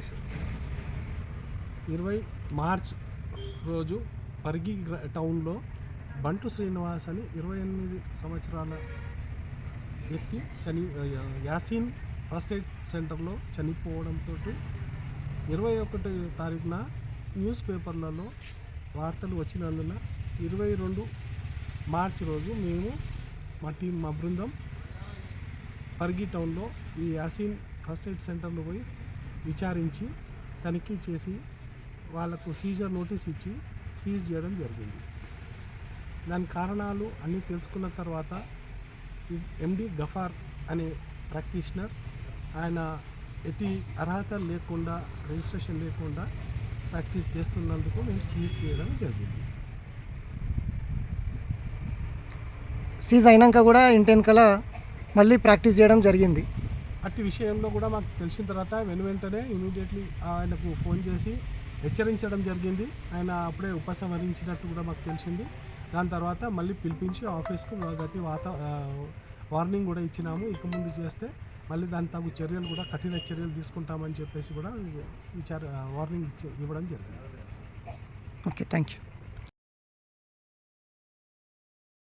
Jagadish. 20 March రోజు పరిగి టౌన్లో బంటు శ్రీనివాస్ అని 28 సంవత్సరాల వ్యక్తి యాసీన్ ఫస్ట్ ఎయిడ్ సెంటర్లో చనిపోవడంతో 21 తారీఖున న్యూస్ పేపర్లలో వార్తలు వచ్చినందున 22 మార్చ్ రోజు మేము మా బృందం పరిగి టౌన్లో ఈ యాసీన్ ఫస్ట్ ఎయిడ్ సెంటర్లో పోయి విచారించి తనిఖీ చేసి వాళ్ళకు సీజర్ నోటీస్ ఇచ్చి సీజ్ చేయడం జరిగింది. దాని కారణాలు అన్నీ తెలుసుకున్న తర్వాత ఎండి గఫార్ అనే ప్రాక్టీషనర్ ఆయన ఎట్టి అర్హత లేకుండా రిజిస్ట్రేషన్ లేకుండా ప్రాక్టీస్ చేస్తున్నందుకు మేము సీజ్ చేయడం జరిగింది. సీజ్ అయినాక కూడా ఇంటెన్కల మళ్ళీ ప్రాక్టీస్ చేయడం జరిగింది. అట్టి విషయంలో కూడా మాకు తెలిసిన తర్వాత వెంటనే ఇమీడియట్లీ ఆయనకు ఫోన్ చేసి హెచ్చరించడం జరిగింది. ఆయన అప్పుడే ఉపసంహరించినట్టు కూడా మాకు తెలిసింది. దాని తర్వాత మళ్ళీ పిలిపించి ఆఫీస్కు గట్టి వార్నింగ్ కూడా ఇచ్చినాము. ఇక ముందు చేస్తే మళ్ళీ దాని తగు చర్యలు కూడా కఠిన చర్యలు తీసుకుంటామని చెప్పేసి కూడా వార్నింగ్ ఇవ్వడం జరిగింది. Okay, thank you.